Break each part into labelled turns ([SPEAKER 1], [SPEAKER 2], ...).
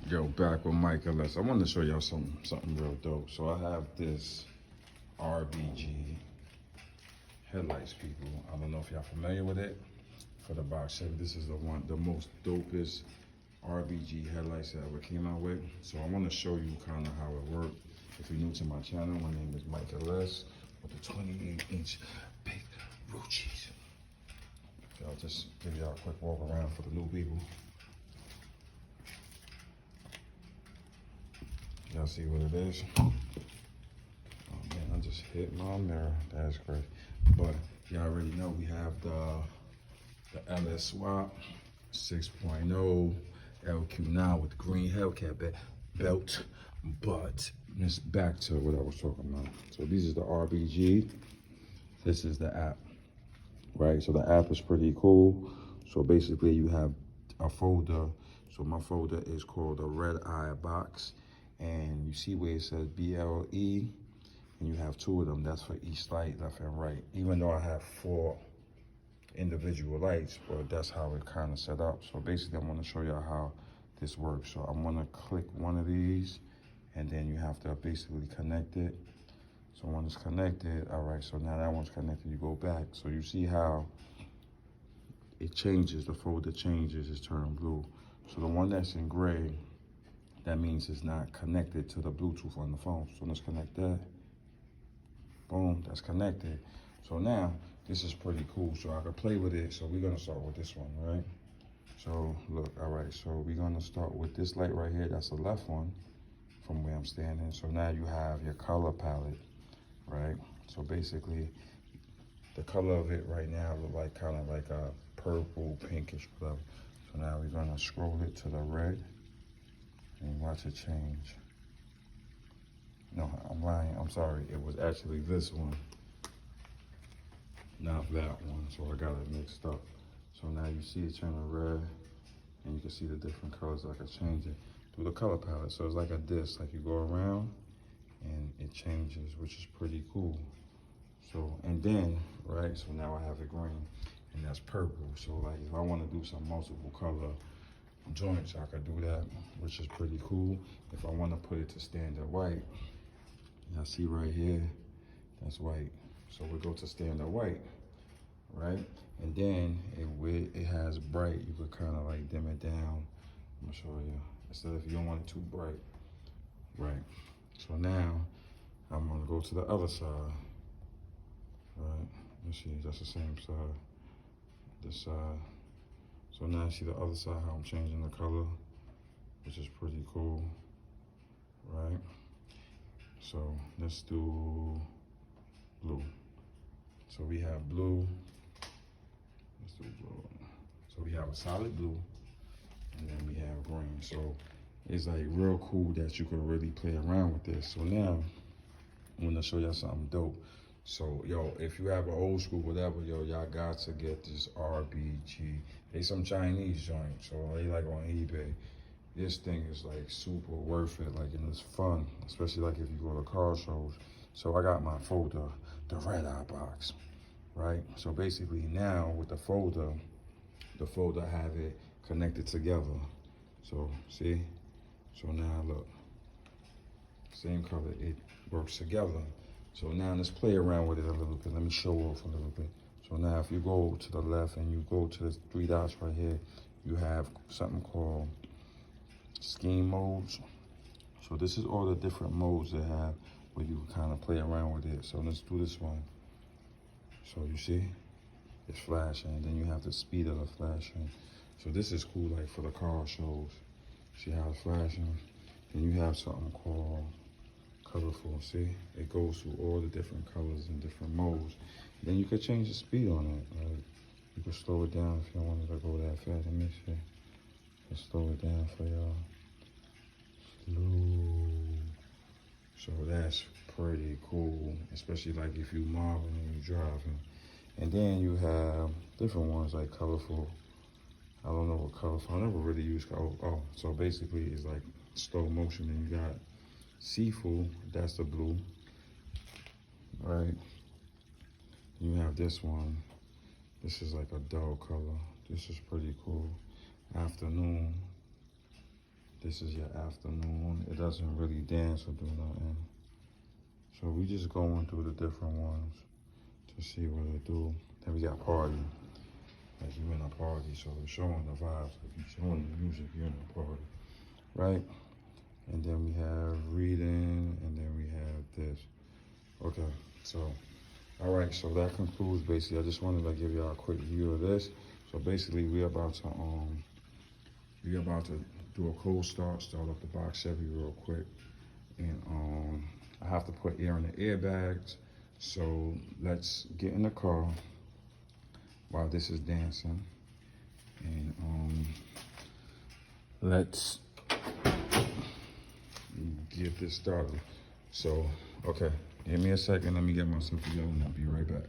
[SPEAKER 1] Yo, back with MykeLS. I wanted to show y'all something real dope. So I have this Rbg headlights, people. I don't know if y'all familiar with it. For the box Chevy, this is the most dopest Rbg headlights that ever came out with. So I want to show you kind of how it works. If you're new to my channel, my name is MykeLS with the 28-inch big Rbgs. I'll just give y'all a quick walk around for the new people. Y'all see what it is? Oh man, I just hit my mirror. That's great. But y'all already know we have the LS swap 6.0 LQ now with the green Hellcat belt. But let's back to what I was talking about. So these is the Rbg. This is the app, right? So the app is pretty cool. So basically you have a folder. So my folder is called the Redeye box. And you see where it says BLE, and you have two of them. That's for each light, left and right. Even though I have 4 individual lights, but that's how it kind of set up. So basically, I'm gonna show y'all how this works. So I'm gonna click one of these, and then you have to basically connect it. So when it's connected, all right, so now that one's connected, you go back. So you see how it changes, the folder changes, it's turned blue. So the one that's in gray, that means it's not connected to the Bluetooth on the phone. So let's connect that. Boom, that's connected. So now, this is pretty cool. So I can play with it. So we're gonna start with this one, right? So look, all right, so we're gonna start with this light right here. That's the left one from where I'm standing. So now you have your color palette, right? So basically, the color of it right now look like kind of like a purple, pinkish color. So now we're gonna scroll it to the red. And watch it change. No, I'm lying, I'm sorry. It was actually this one, not that one. So I got it mixed up. So now you see it turning red, and you can see the different colors. I can change it through the color palette. So it's like a disc, like you go around and it changes, which is pretty cool. So, and then, right, so now I have it green, and that's purple. So like if I want to do some multiple color joints, I could do that, which is pretty cool. If I want to put it to standard white, y'all see right here, that's white. So we go to standard white, right? And then it has bright. You could kind of like dim it down. I'm gonna show you. Instead if you don't want it too bright, right? So now I'm gonna go to the other side, right? Let's see, that's the same side. This side. So now you see the other side, how I'm changing the color, which is pretty cool, right? So let's do blue. So we have blue, let's do blue. So we have a solid blue, and then we have green. So it's like real cool that you can really play around with this. So now I'm gonna show y'all something dope. So, yo, if you have an old school, whatever, yo, y'all got to get this Rbg. They some Chinese joint, so they like on eBay. This thing is like super worth it, like, and it's fun, especially like if you go to car shows. So I got my folder, the Redeye box, right? So basically now with the folder have it connected together. So see, so now look, same color, it works together. So now let's play around with it a little bit. Let me show off a little bit. So now if you go to the left and you go to the 3 dots right here, you have something called scheme modes. So this is all the different modes they have where you kind of play around with it. So let's do this one. So you see, it's flashing. Then you have the speed of the flashing. So this is cool, like for the car shows. See how it's flashing? Then you have something called colorful. See, it goes through all the different colors and different modes. Then you could change the speed on it. You could slow it down if you don't want it to go that fast. Let me see. Let's slow it down for y'all. Slow. So that's pretty cool, especially like if you modeling and you driving. And then you have different ones like colorful. I don't know what colorful. I never really use color. Oh, so basically it's like slow motion, and you got Seafood, that's the blue, right? You have this one. This is like a dull color. This is pretty cool. Afternoon, this is your afternoon. It doesn't really dance or do nothing. So we just going through the different ones to see what it do. Then we got party. Like you in a party, so it's showing the vibes. If you're showing the music, you're in a party, right? And then we have reading, and then we have this. Okay, so, all right, so that concludes basically. I just wanted to give y'all a quick view of this. So basically, we're about to do a cold start up the box Chevy real quick, and I have to put air in the airbags. So let's get in the car while this is dancing, and let's get this started. So, okay, give me a second. Let me get myself together, and I'll be right back.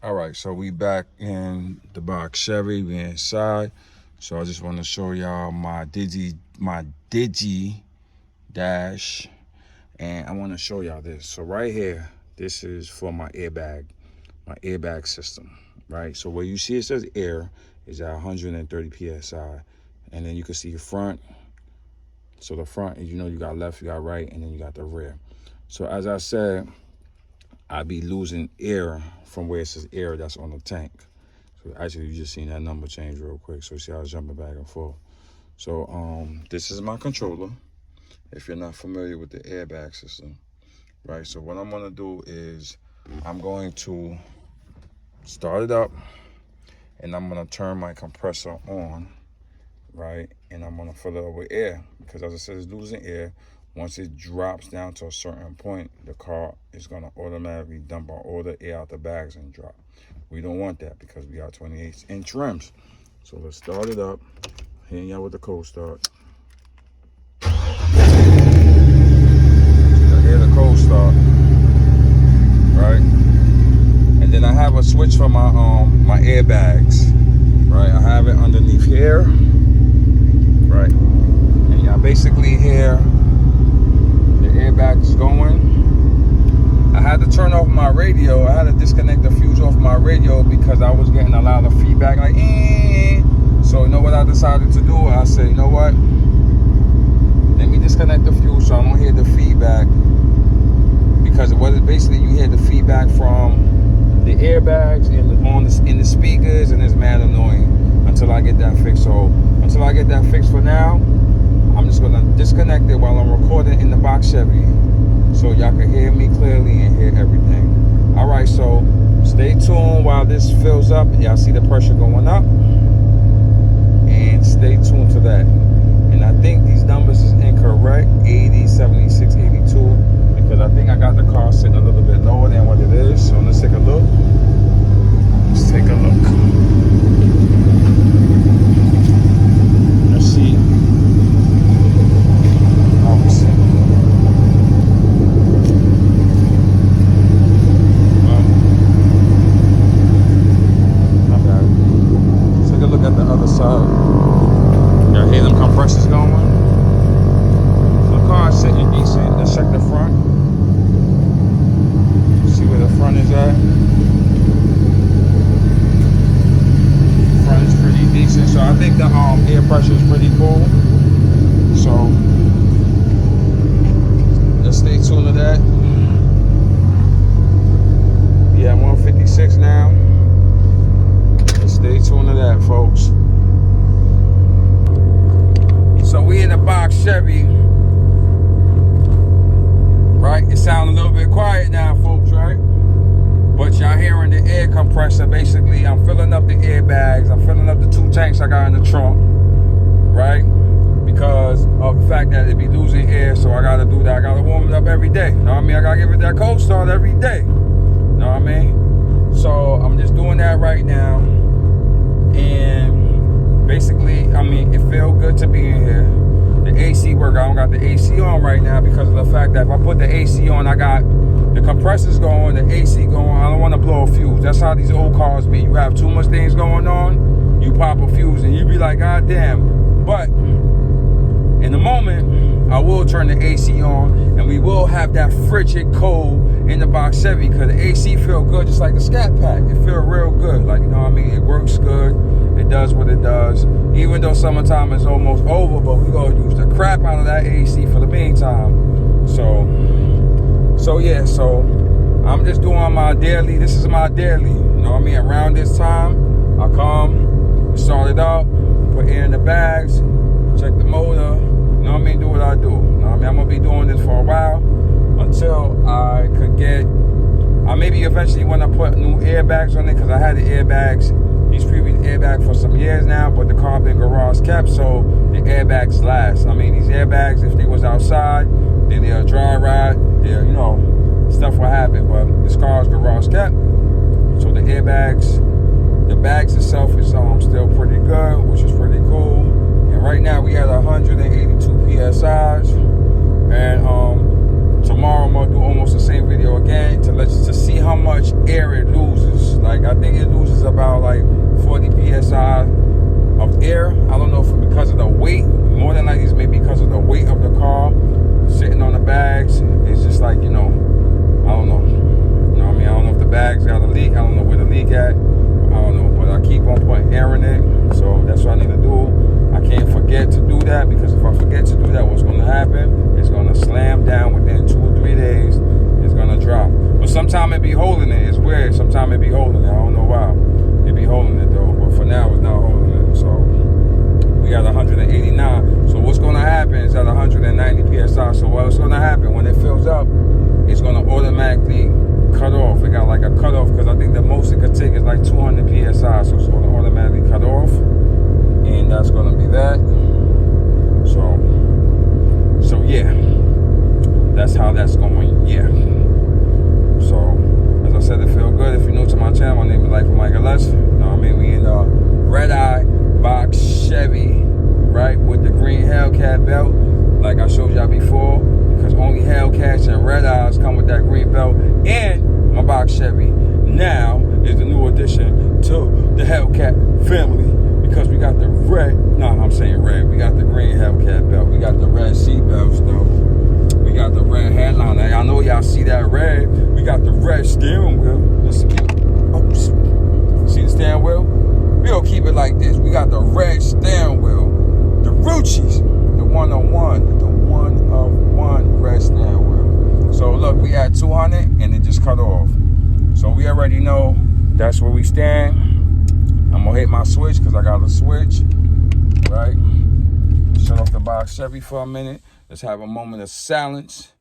[SPEAKER 1] All right, so we back in the box Chevy. We inside. So I just want to show y'all my Digi dash, and I want to show y'all this. So right here, this is for my airbag system, right? So where you see it says air is at 130 psi, and then you can see the front. So the front, you know, you got left, you got right, and then you got the rear. So as I said, I be losing air from where it says air that's on the tank. So actually, you just seen that number change real quick. So you see how it's jumping back and forth. So this is my controller, if you're not familiar with the airbag system, right? So what I'm gonna do is I'm going to start it up, and I'm gonna turn my compressor on, right? And I'm gonna fill it up with air, because as I said, it's losing air. Once it drops down to a certain point, the car is gonna automatically dump all the air out the bags and drop. We don't want that because we got 28-inch rims. So let's start it up. Hitting y'all with the cold start. I hear the cold start, right? And then I have a switch for my my airbags, right? I have it underneath here, right? And y'all basically hear the airbags going. I had to turn off my radio. I had to disconnect the fuse off my radio because I was getting a lot of feedback, like, eh. So you know what I decided to do? I said, you know what? Let me disconnect the fuse so I don't hear the feedback, because what it basically, you hear the feedback from the airbags in the speakers, and it's mad annoying until I get that fixed. So until I get that fixed for now, I'm just gonna disconnect it while I'm recording in the box Chevy, so y'all can hear me clearly and hear everything. All right, so stay tuned while this fills up. Y'all see the pressure going up, and stay tuned to that. And I think these numbers is incorrect, 80, 76, 82, because I think I got the car sitting a little bit lower than what it is. So let's take a look. Let's take a look. Let's see. Y'all hear them compressors going? The car is sitting decent. Let's check the front. See where the front is at. Front is pretty decent. So I think the air pressure is pretty cool. So let's stay tuned to that. Yeah, I'm 156 now. Let's stay tuned to that, folks. So we in the box Chevy, right? It sounds a little bit quiet now, folks, right? But y'all hearing the air compressor. Basically, I'm filling up the airbags. I'm filling up the 2 tanks I got in the trunk, right? Because of the fact that it be losing air, so I gotta do that. I gotta warm it up every day. You know what I mean? I gotta give it that cold start every day. You know what I mean? So I'm just doing that right now. And basically, I mean, it feels good to be in here. The AC work. I don't got the AC on right now because of the fact that if I put the AC on, I got the compressors going, the AC going. I don't want to blow a fuse. That's how these old cars be. You have too much things going on, you pop a fuse, and you be like, God damn. But in the moment, I will turn the AC on, and we will have that frigid cold in the box Chevy, because the AC feel good, just like the Scat Pack. It feel real good, like, you know what I mean? It works good. It does what it does. Even though summertime is almost over, but we're gonna use the crap out of that AC for the meantime. So yeah, so I'm just doing my daily. This is my daily. You know what I mean? Around this time, I come, start it up, put air in the bags, check the motor. You know what I mean? Do what I do. You know what I mean? I'm gonna be doing this for a while until I could get. I maybe eventually want to put new airbags on it, because I had the airbags, these previous airbags for some years now, but the car been garage kept, so the airbags last. I mean, these airbags, if they was outside, then they're a dry ride, they're, you know, stuff will happen, but this car is garage kept, so the airbags, the bags itself is still pretty good, which is pretty cool. And right now we at 182 PSIs, and tomorrow I'm gonna do almost the same video again to see how much air it loses. Like, I think it loses about like 40 PSI of air. I don't know if it's because of the weight. More than likely it's maybe because of the weight of the car sitting on the bags. It's just like, you know, I don't know. You know what I mean? I don't know if the bags got a leak. I don't know where the leak at. I don't know, but I keep on putting air in it. So that's what I need to do. I can't forget to do that, because if I forget to do that, what's going to happen? It's going to slam down within 2 or 3 days. It's going to drop. But sometimes it be holding it. It's weird. Sometimes it be holding it. I don't know why. It be holding it though. But for now, it's not holding it. So we got 189. So what's going to happen is at 190 PSI. So what's going to happen when it fills up? It's going to automatically cut off. It got like a cutoff, because I think the most it could take is like 200 PSI. So it's going to automatically cut off. And that's going to be that. So yeah, that's how that's going. Yeah. So as I said, it feel good. If you're new to my channel, my name is MykeLS. You know what I mean? We in a Redeye box Chevy, right, with the green Hellcat belt, like I showed y'all before, because only Hellcats and Redeyes come with that green belt. And my box Chevy now is the new addition to the Hellcat family, because we got the red, we got the green Hellcat belt. We got the red seat belts though. We got the red headliner. I know y'all see that red. We got the red steering wheel. Listen, see the steering wheel? We gonna keep it like this. We got the red steering wheel. The Ruchis, the one-on-one, the one-of-one red steering wheel. So look, we at 200 and it just cut off. So we already know that's where we stand. I'm gonna hit my switch, because I got a switch, right? Shut off the box Chevy for a minute. Let's have a moment of silence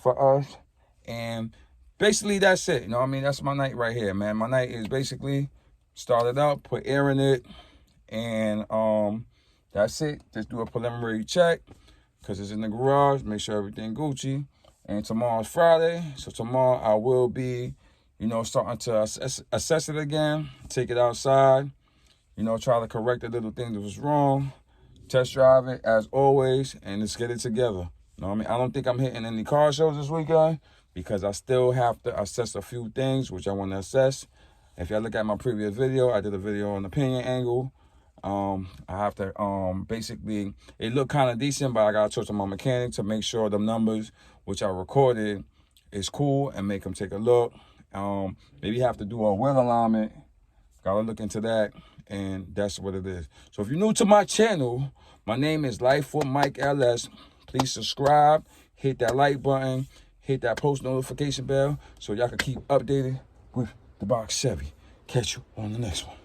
[SPEAKER 1] for us. And basically that's it. You know what I mean? That's my night right here, man. My night is basically start it up, put air in it, and that's it. Just do a preliminary check, because it's in the garage. Make sure everything Gucci. And tomorrow's Friday, so tomorrow I will be, you know, starting to assess it again, take it outside, you know, try to correct the little thing that was wrong, test drive it as always, and let's get it together. You know what I mean? I don't think I'm hitting any car shows this weekend, because I still have to assess a few things which I want to assess. If y'all look at my previous video, I did a video on the pinion angle. I have to basically, it looked kind of decent, but I got to talk to my mechanic to make sure the numbers which I recorded is cool, and make them take a look. Maybe have to do a wheel alignment. Gotta look into that, and that's what it is. So if you're new to my channel, my name is Life with MykeLS. Please subscribe, hit that like button, hit that post notification bell, so y'all can keep updated with the box Chevy. Catch you on the next one.